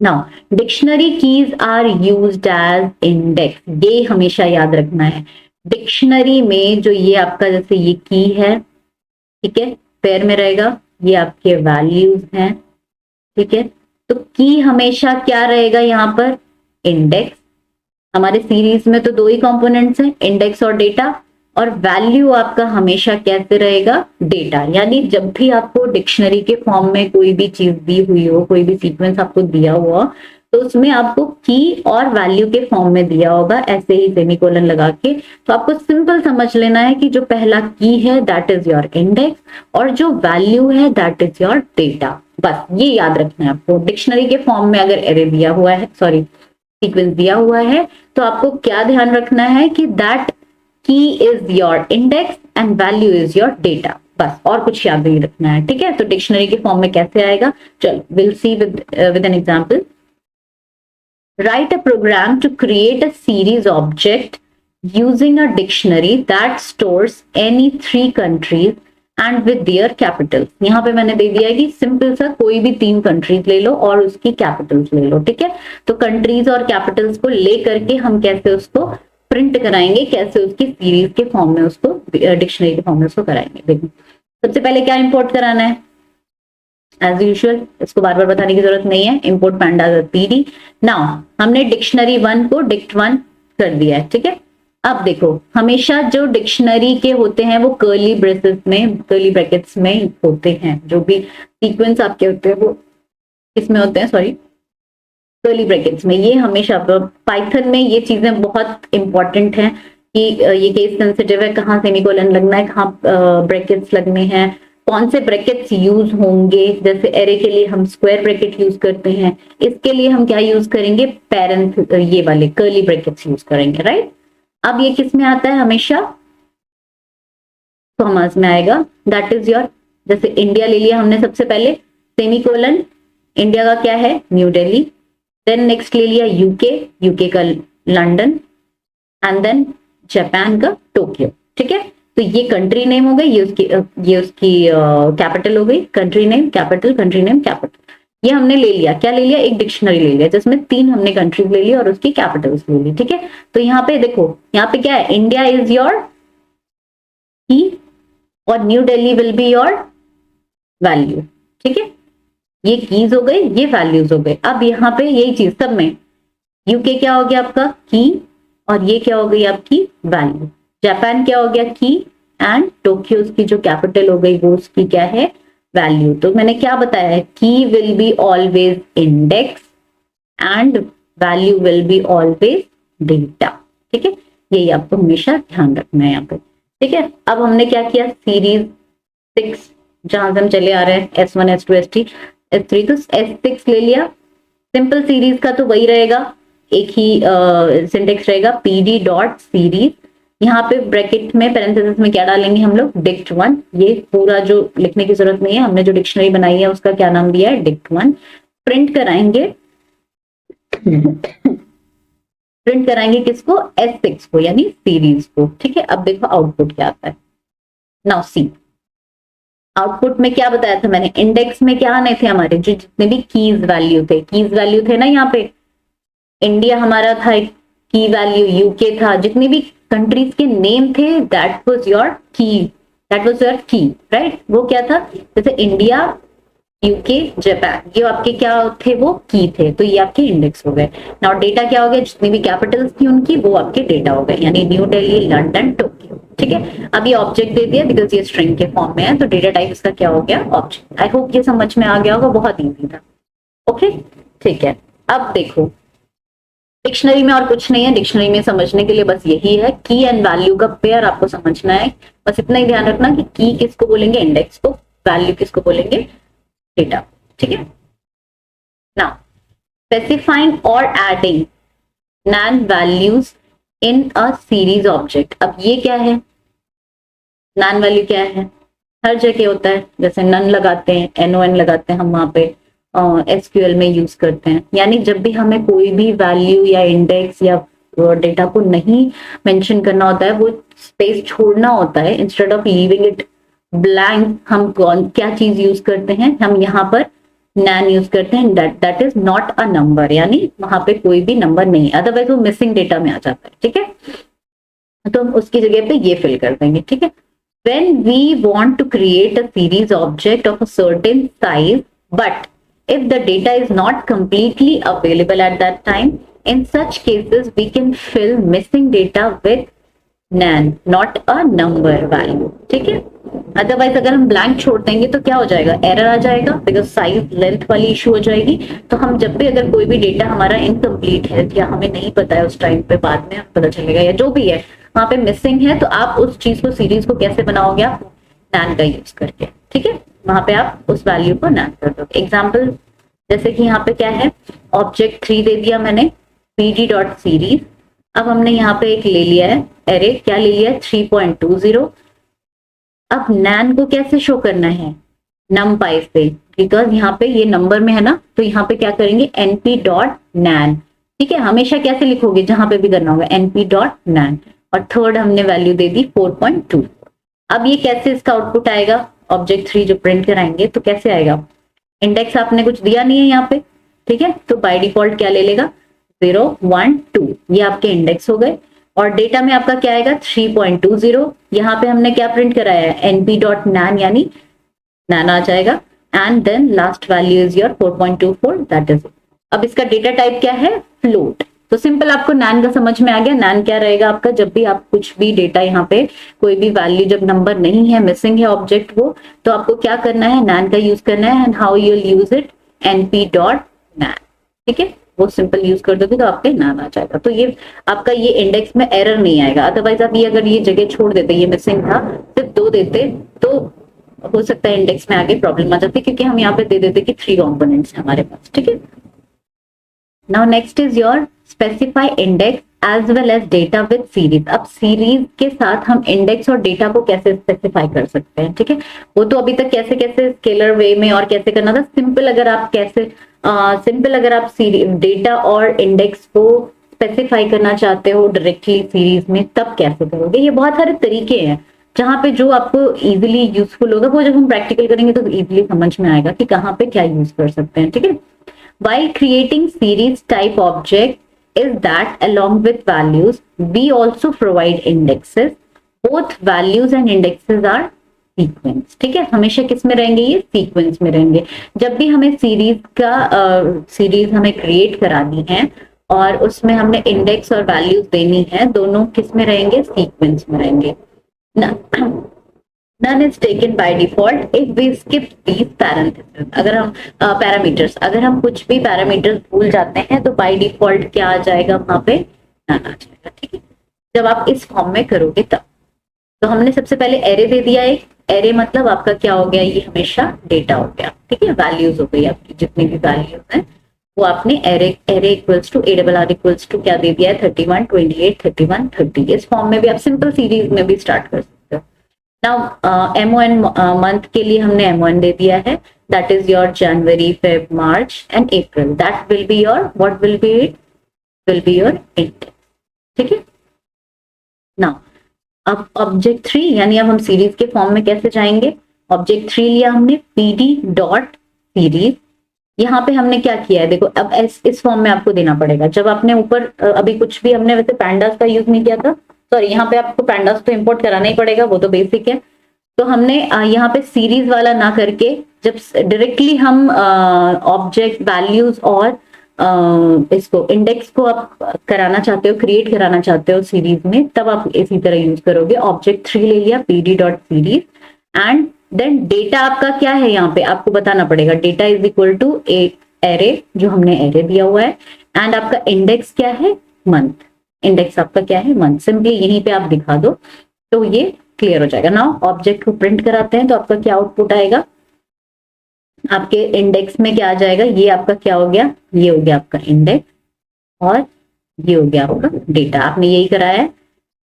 Now dictionary keys are used as index, ये हमेशा याद रखना है। डिक्शनरी में जो ये आपका, जैसे ये की है, ठीक है, पेयर में रहेगा, ये आपके वैल्यूज हैं। ठीक है, तो की हमेशा क्या रहेगा यहाँ पर? इंडेक्स। हमारे सीरीज में तो दो ही कंपोनेंट्स हैं, इंडेक्स और डेटा, और वैल्यू आपका हमेशा कैसे रहेगा? डेटा। यानी जब भी आपको डिक्शनरी के फॉर्म में कोई भी चीज दी हुई हो, कोई भी सीक्वेंस आपको दिया हुआ, तो उसमें आपको की और वैल्यू के फॉर्म में दिया होगा, ऐसे ही सेमीकोलन लगा के। तो आपको सिंपल समझ लेना है कि जो पहला की है दैट इज योर इंडेक्स और जो वैल्यू है दैट इज योर डेटा। बस ये याद रखना है आपको। डिक्शनरी के फॉर्म में अगर एरे दिया हुआ है, सॉरी सीक्वेंस दिया हुआ है, तो आपको क्या ध्यान रखना है कि दैट की is your index and value is your data, बस, और कुछ याद नहीं रखना है। ठीक है, तो डिक्शनरी के फॉर्म में कैसे आएगा, चलो will see with an example. Write a program to create a series object using a dictionary that stores any three countries and with their capitals। यहाँ पे मैंने दे दिया है कि सिंपल सा कोई भी 3 कंट्रीज ले लो और उसकी कैपिटल्स ले लो। ठीक है, तो कंट्रीज और कैपिटल्स को ले करके हम कैसे उसको प्रिंट कराएंगे, कैसे उसकी सीरीज के फॉर्म में उसको, डिक्शनरी के फॉर्म में उसको कराएंगे। देखो सबसे पहले क्या इंपोर्ट कराना है, एज यूजुअल, इसको बार बार बताने की जरूरत नहीं है, इंपोर्ट पैंडास पीडी। नाउ हमने डिक्शनरी 1 को dict1 कर दिया है। ठीक है, अब देखो हमेशा जो डिक्शनरी के होते हैं वो कर्ली ब्रेसेस में, कर्ली ब्रैकेट्स में होते हैं, जो भी सीक्वेंस आपके होते हैं वो किसमें होते हैं, सॉरी कर्ली ब्रैकेट्स में। ये हमेशा पाइथन में ये चीजें बहुत इंपॉर्टेंट हैं कि ये केस सेंसिटिव है, कहाँ सेमीकोलन लगना है, कहाँ ब्रैकेट्स लगने हैं, कौन से ब्रैकेट्स यूज होंगे। जैसे एरे के लिए हम स्क्वायर ब्रैकेट यूज करते हैं, इसके लिए हम क्या यूज करेंगे, पेरेंथ, ये वाले कर्ली ब्रैकेट्स यूज करेंगे, राइट। अब ये किस में आता है, हमेशा कॉमर्स में आएगा, दैट इज योर, जैसे इंडिया ले लिया हमने सबसे पहले, सेमीकोलन, इंडिया का क्या है, न्यू दिल्ली, देन नेक्स्ट ले लिया यूके, यूके का लंदन, एंड देन जापान का टोक्यो। ठीक है, तो ये कंट्री नेम हो गई, ये उसकी कैपिटल हो गई, country name capital, country name capital. ये हमने ले लिया, क्या ले लिया, एक डिक्शनरी ले लिया जिसमें 3 हमने कंट्रीज ले ली और उसकी कैपिटल्स ले ली। ठीक है, तो यहाँ पे देखो, यहाँ पे क्या है, इंडिया इज योर की और new Delhi will be your value. ठीक है, ये कीज हो गई, ये वैल्यूज हो गए। अब यहाँ पे यही चीज सब में, यूके क्या हो गया आपका की, और ये क्या हो गई आपकी वैल्यू। जापान क्या हो गया की, एंड टोक्यो की जो कैपिटल हो गई वो उसकी क्या है, वैल्यू। तो मैंने क्या बताया है, की will be always index and value will be always data. ठीक है, यही आपको हमेशा ध्यान रखना है यहाँ पे। ठीक है, अब हमने क्या किया, सीरीज 6 जहां से हम चले आ रहे हैं, S1 S2 S3 S3, तो S6 ले लिया। सिंपल सीरीज का तो वही रहेगा, एक ही सिंटेक्स रहेगा, पीडी डॉट सीरीज। यहाँ पे ब्रैकेट में पैरेंथेसिस में क्या डालेंगे हम लोग, dict1। ये पूरा जो लिखने की जरूरत नहीं है, हमने जो डिक्शनरी बनाई है उसका क्या नाम दिया है, dict1। प्रिंट कराएंगे प्रिंट कराएंगे किसको, S6 को, यानी सीरीज को। ठीक है, अब देखो आउटपुट क्या आता है। नाउ सी, आउटपुट में क्या बताया था मैंने, इंडेक्स में क्या आने थे हमारे, जो जितने भी कीज वैल्यू थे, कीज वैल्यू थे ना यहाँ पे, इंडिया हमारा था, की वैल्यू यूके था, जितने भी कंट्रीज के नेम थे दैट वाज योर की, दैट वाज योर की, राइट। वो क्या था, जैसे इंडिया, यूके, जापान, ये आपके क्या थे, वो की थे, तो ये आपके इंडेक्स हो गए। नाउ डेटा क्या हो गया, जितनी भी कैपिटल्स थी उनकी वो आपके डेटा हो गए, यानी न्यू दिल्ली, लंदन, टोक्यो, ठीक है। अब ये ऑब्जेक्ट दे दिया बिकॉज ये स्ट्रिंग के फॉर्म में है, तो डेटा टाइप इसका क्या हो गया, ऑब्जेक्ट। आई होप ये समझ में आ गया होगा, बहुत ईजी था। ओके, ठीक है। अब देखो डिक्शनरी में और कुछ नहीं है, डिक्शनरी में समझने के लिए बस यही है, की एंड वैल्यू का पेयर आपको समझना है। बस इतना ही ध्यान रखना कि की किसको बोलेंगे, इंडेक्स को, वैल्यू किसको बोलेंगे, डेटा, ठीक है। नाउ स्पेसिफाइंग और adding NaN values in a series object. अब ये क्या है, नैन वैल्यू क्या है, हर जगह होता है, जैसे नन लगाते हैं, NON लगाते हैं हम वहां पे, SQL में यूज करते हैं। यानी जब भी हमें कोई भी वैल्यू या इंडेक्स या डेटा को नहीं मेंशन करना होता है, वो स्पेस छोड़ना होता है, instead of leaving it blank, हम कौन क्या चीज यूज करते हैं, हम यहाँ पर नैन यूज करते हैं, that is not a number, यानी वहां पे कोई भी नंबर नहीं है, अदरवाइज वो मिसिंग डेटा में आ जाता है, ठीक है। तो हम उसकी जगह पे ये फिल कर देंगे, ठीक है। When we want to create a series object of a certain size, but if the data is not completely available at that time, in such cases we can fill missing data with nan, not a number value, ठीक है। Otherwise अगर हम blank छोड़ देंगे तो क्या हो जाएगा, एरर आ जाएगा, बिकॉज साइज लेंथ वाली इशू हो जाएगी। तो हम जब भी अगर कोई भी डेटा हमारा इनकम्प्लीट है या हमें नहीं पता है उस टाइम पे, बाद में पता चलेगा या जो भी है वहां पे मिसिंग है, तो आप उस चीज को, सीरीज को कैसे बनाओगे, आप नैन का यूज करके, ठीक है। वहां पे आप उस वैल्यू को नैन कर दो। एग्जाम्पल जैसे कि यहाँ पे क्या है, ऑब्जेक्ट 3 दे दिया मैंने, pd.series। अब हमने यहाँ पे एक ले लिया है एरे, क्या ले लिया है, 3.20। अब नैन को कैसे शो करना है, नम पाई से, बिकॉज यहाँ पे ये नंबर में है ना, तो यहाँ पे क्या करेंगे, np.nan, ठीक है। हमेशा कैसे लिखोगे, जहां पे भी करना होगा np.nan, और थर्ड हमने वैल्यू दे दी 4.2। अब ये कैसे इसका आउटपुट आएगा, ऑब्जेक्ट 3 जो प्रिंट कराएंगे तो कैसे आएगा, इंडेक्स आपने कुछ दिया नहीं है यहाँ पे, ठीक है, तो बाय डिफॉल्ट क्या ले लेगा, 0, 1, 2, ये आपके इंडेक्स हो गए। और डेटा में आपका क्या आएगा, 3.20। यहाँ पे हमने क्या प्रिंट कराया है, np.nan, यानी nan आ जाएगा, and then last value is your 4.24, that is. अब इसका डेटा टाइप क्या है, फ्लोट। तो सिंपल आपको नैन का समझ में आ गया। नैन क्या रहेगा आपका, जब भी आप कुछ भी डेटा यहाँ पे कोई भी वैल्यू जब नंबर नहीं है, मिसिंग है ऑब्जेक्ट वो, तो आपको क्या करना है, नैन का यूज करना है। And how you will use it, np.nan, ठीक है, वो सिंपल यूज कर दोगे तो आपके नैन आ जाएगा। तो ये आपका ये इंडेक्स में एरर नहीं आएगा। अदरवाइज आप ये अगर ये जगह छोड़ देते, ये मिसिंग था, सिर्फ 2 देते, तो हो सकता है इंडेक्स में आगे प्रॉब्लम आ जाती, क्योंकि हम यहाँ पे दे देते कि 3 कॉम्पोनेंट्स है हमारे पास, ठीक है। Now next is your specify index as well as data with series. अब सीरीज के साथ हम इंडेक्स और डेटा को कैसे स्पेसिफाई कर सकते हैं, ठीक है। वो तो अभी तक कैसे कैसे स्केलर वे में और कैसे करना था। सिंपल अगर आप डेटा और इंडेक्स को स्पेसिफाई करना चाहते हो डायरेक्टली सीरीज में, तब कैसे करोगे, ये बहुत सारे तरीके हैं जहां पे जो आपको इजीली यूजफुल होगा, वो जब हम प्रैक्टिकल करेंगे तो इजीली समझ में आएगा कि कहाँ पे क्या यूज कर सकते हैं, ठीक है। While creating series type object is that along with values, we also provide indexes. Both values and indexes are sequence, ठीक है। हमेशा किस में रहेंगे, ये सीक्वेंस में रहेंगे। जब भी हमें सीरीज हमें क्रिएट करानी है और उसमें हमने इंडेक्स और वैल्यूज देनी है, दोनों किस में रहेंगे, सीक्वेंस में रहेंगे। None is taken by default if we skip these parentheses. अगर हम पैरामीटर्स, अगर हम कुछ भी पैरामीटर्स भूल जाते हैं तो बाय डिफॉल्ट क्या आ जाएगा, वहां पे नन आ जाएगा, ठीक है, जब आप इस फॉर्म में करोगे तब। तो हमने सबसे पहले एरे दे दिया, एक एरे मतलब आपका क्या हो गया, ये हमेशा डेटा हो गया, ठीक है, वैल्यूज हो गई आपकी, जितनी भी वैल्यूज हैं वो आपने array equals to ARR equals to क्या दे दिया है, 31, 28, 31, 30। इस फॉर्म में भी आप सिंपल सीरीज में भी स्टार्ट कर सकते हो। नाउ MON मंथ के लिए हमने MON दे दिया है, that is your January, Feb, March and April. That will be your, what will B it, will be your index, ठीक है। नाउ अब ऑब्जेक्ट 3, यानी अब हम सीरीज के फॉर्म में कैसे जाएंगे, ऑब्जेक्ट 3 लिया हमने, PD.series, यहाँ पे हमने क्या किया है देखो, अब इस फॉर्म में आपको देना पड़ेगा। जब आपने ऊपर अभी कुछ भी हमने वैसे पैंडास का यूज नहीं किया था, सॉरी यहाँ पे आपको पैंडास तो इंपोर्ट कराना ही पड़ेगा, वो तो बेसिक है। तो हमने यहाँ पे सीरीज वाला ना करके जब डायरेक्टली हम ऑब्जेक्ट वैल्यूज और इसको इंडेक्स को आप कराना चाहते हो, क्रिएट कराना चाहते हो सीरीज में, तब आप इसी तरह यूज करोगे। ऑब्जेक्ट 3 ले लिया, pd dot series, and then data आपका क्या है यहाँ पे आपको बताना पड़ेगा। Data is equal to array, जो हमने एरे दिया हुआ है, एंड आपका इंडेक्स क्या है, मंथ। इंडेक्स आपका क्या है, मंथ। सिंपली यहीं पे आप दिखा दो तो ये क्लियर हो जाएगा। नाउ ऑब्जेक्ट को प्रिंट कराते हैं तो आपका क्या आउटपुट आएगा, आपके इंडेक्स में क्या आ जाएगा, ये आपका क्या हो गया, ये हो गया आपका इंडेक्स, और ये हो गया आपका डेटा। आपने यही कराया है,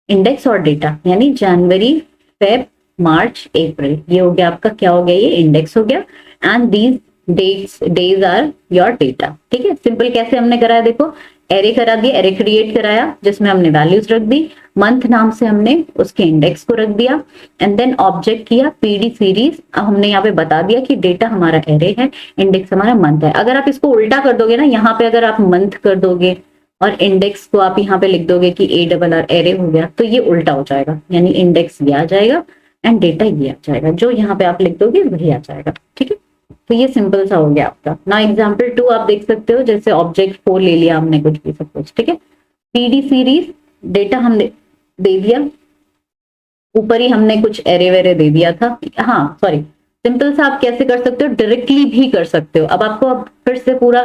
इंडेक्स और डेटा, यानी जनवरी, फेब, मार्च, अप्रैल, ये हो गया आपका क्या हो गया, ये इंडेक्स हो गया, and these days are your data. ठीक है, सिंपल कैसे हमने कराया देखो, एरे करा दिया, एरे क्रिएट कराया जिसमें हमने वैल्यूज रख दी, मंथ नाम से हमने उसके इंडेक्स को रख दिया, एंड देन ऑब्जेक्ट किया पीडी सीरीज। अब हमने यहाँ पे बता दिया कि डेटा हमारा एरे है, इंडेक्स हमारा मंथ है। अगर आप इसको उल्टा कर दोगे ना, यहाँ पे अगर आप मंथ कर दोगे और इंडेक्स को आप यहाँ पे लिख दोगे कि ARR एरे हो गया, तो ये उल्टा हो जाएगा, यानी इंडेक्स ये आ जाएगा एंड डेटा ये आ जाएगा, जो यहाँ पे आप लिख दोगे वही आ जाएगा। ठीक है, तो ये सिंपल सा हो गया आपका। ना एग्जाम्पल 2 आप देख सकते हो, जैसे ऑब्जेक्ट 4 ले लिया हमने कुछ भी सपोज। ठीक है, पीडी सीरीज, डेटा हमने दे दिया, ऊपर ही हमने कुछ एरे वेरे दे दिया था। हाँ सॉरी, सिंपल सा आप कैसे कर सकते हो, डायरेक्टली भी कर सकते हो। अब आपको फिर से पूरा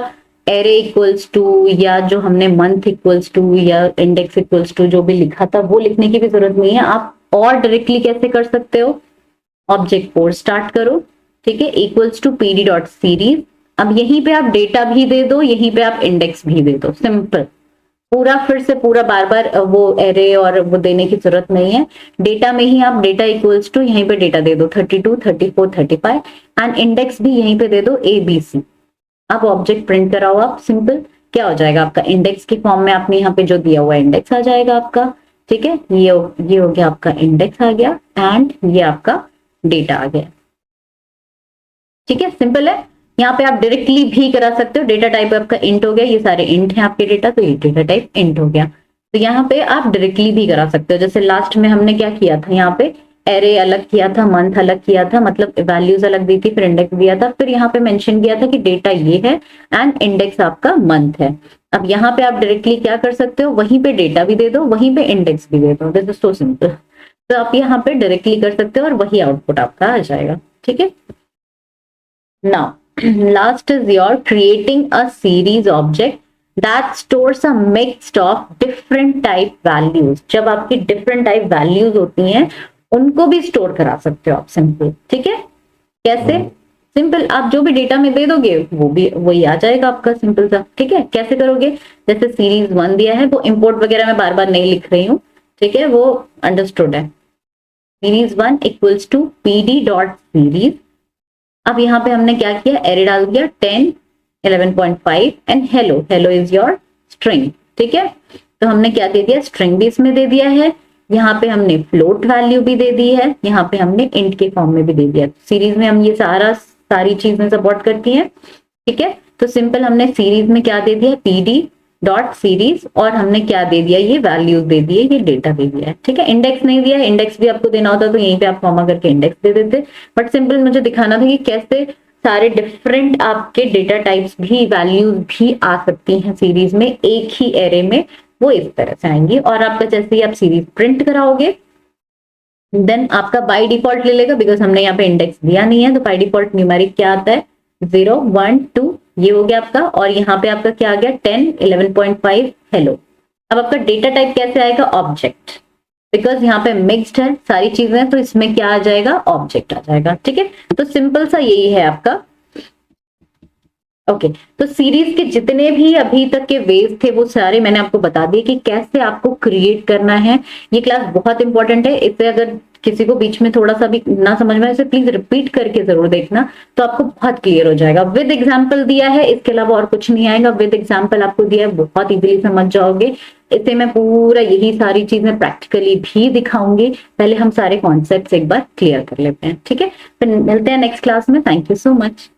एरे इक्वल्स टू, या जो हमने मंथ इक्वल्स टू, या इंडेक्स इक्वल्स टू जो भी लिखा था वो लिखने की भी जरूरत नहीं है। आप और डायरेक्टली कैसे कर सकते हो, ऑब्जेक्ट 4 स्टार्ट करो, ठीक है, equals to pd dot series. अब यहीं पे आप डेटा भी दे दो, यहीं पे आप इंडेक्स भी दे दो, सिंपल। पूरा फिर से पूरा बार बार वो एरे और वो देने की जरूरत नहीं है। डेटा में ही आप डेटा इक्वल्स टू, यहीं पे डेटा दे दो 32, 34, 35, एंड इंडेक्स भी यहीं पे दे दो ABC। अब ऑब्जेक्ट प्रिंट कराओ आप, सिंपल क्या हो जाएगा आपका, इंडेक्स के फॉर्म में आपने यहाँ पे जो दिया हुआ इंडेक्स आ जाएगा आपका। ठीक है, ये हो गया आपका इंडेक्स आ गया, एंड ये आपका डेटा आ गया। ठीक है, सिंपल है। यहाँ पे आप डायरेक्टली भी करा सकते हो। डेटा टाइप आपका इंट हो गया, ये सारे इंट हैं आपके डेटा, तो ये डेटा टाइप इंट हो गया। तो यहाँ पे आप डायरेक्टली भी करा सकते हो। जैसे लास्ट में हमने क्या किया था, यहाँ पे एरे अलग किया था, मंथ अलग किया था, मतलब वैल्यूज अलग दी थी, फिर इंडेक्स दिया था, फिर यहाँ पे मेंशन किया था कि डेटा ये है एंड इंडेक्स आपका मंथ है। अब यहाँ पे आप डायरेक्टली क्या कर सकते हो, वहीं पे डेटा भी दे दो, वहीं पे इंडेक्स भी दे दो, दिस इज सो सिंपल। तो आप यहाँ पे डायरेक्टली कर सकते हो और वही आउटपुट आपका आ जाएगा। ठीक है, now last is your creating a series object that stores a mix of different type values। जब आपकी different type values होती हैं उनको भी स्टोर करा सकते हो आप, सिंपल। ठीक है, कैसे, सिंपल, आप जो भी डेटा में दे दोगे वो भी वही आ जाएगा आपका, सिंपल सा। ठीक है, कैसे करोगे, जैसे सीरीज 1 दिया है, वो इंपोर्ट वगैरह मैं बार बार नहीं लिख रही हूँ, ठीक है, वो अंडरस्टूड है। Series 1 equals to pd dot series. अब यहाँ पे हमने क्या किया, एरे डाल दिया 10, 11.5 and hello, hello is your string. ठीक है, तो हमने क्या दे दिया, स्ट्रिंग भी इसमें दे दिया है, यहाँ पे हमने फ्लोट वैल्यू भी दे दी है, यहाँ पे हमने इंट के फॉर्म में भी दे दिया। सीरीज में हम ये सारी चीजें सपोर्ट करती हैं। ठीक है, तो सिंपल हमने सीरीज में क्या दे दिया, पीडी डॉट सीरीज, और हमने क्या दे दिया, ये वैल्यूज दे दिए, ये डेटा दे दिया है। ठीक है, इंडेक्स नहीं दिया, इंडेक्स भी आपको देना होता तो यहीं पे आप कॉमा करके इंडेक्स दे देते, बट सिंपल मुझे दिखाना था कि कैसे सारे डिफरेंट आपके डेटा टाइप्स भी, वैल्यूज भी आ सकती हैं सीरीज में, एक ही एरे में, वो इस तरह से आएंगी। और आपका जैसे ही आप सीरीज प्रिंट कराओगे देन आपका बाय डिफॉल्ट ले लेगा, बिकॉज हमने यहाँ पे इंडेक्स दिया नहीं है, तो बाय डिफॉल्ट न्यूमेरिक क्या आता है, 0, 1, 2, ये हो गया आपका, और यहाँ पे आपका क्या आ गया, 10, 11.5 हेलो। अब आपका डेटा टाइप कैसे आएगा, ऑब्जेक्ट, बिकॉज यहाँ पे मिक्स्ड है सारी चीजें, तो इसमें क्या आ जाएगा, ऑब्जेक्ट आ जाएगा। ठीक है, तो सिंपल सा यही है आपका। ओके, तो सीरीज के जितने भी अभी तक के वेज थे वो सारे मैंने आपको बता दिए कि कैसे आपको क्रिएट करना है। ये क्लास बहुत इंपॉर्टेंट है, इसे अगर किसी को बीच में थोड़ा सा भी ना समझ में आए, इसे प्लीज रिपीट करके जरूर देखना, तो आपको बहुत क्लियर हो जाएगा। विद एग्जाम्पल दिया है, इसके अलावा और कुछ नहीं आएगा, विद एग्जाम्पल आपको दिया है, बहुत इजीली समझ जाओगे। इसे मैं पूरा यही सारी चीजें प्रैक्टिकली भी दिखाऊंगी, पहले हम सारे कॉन्सेप्ट्स एक बार क्लियर कर लेते हैं। ठीक है, फिर मिलते हैं नेक्स्ट क्लास में। Thank you so much.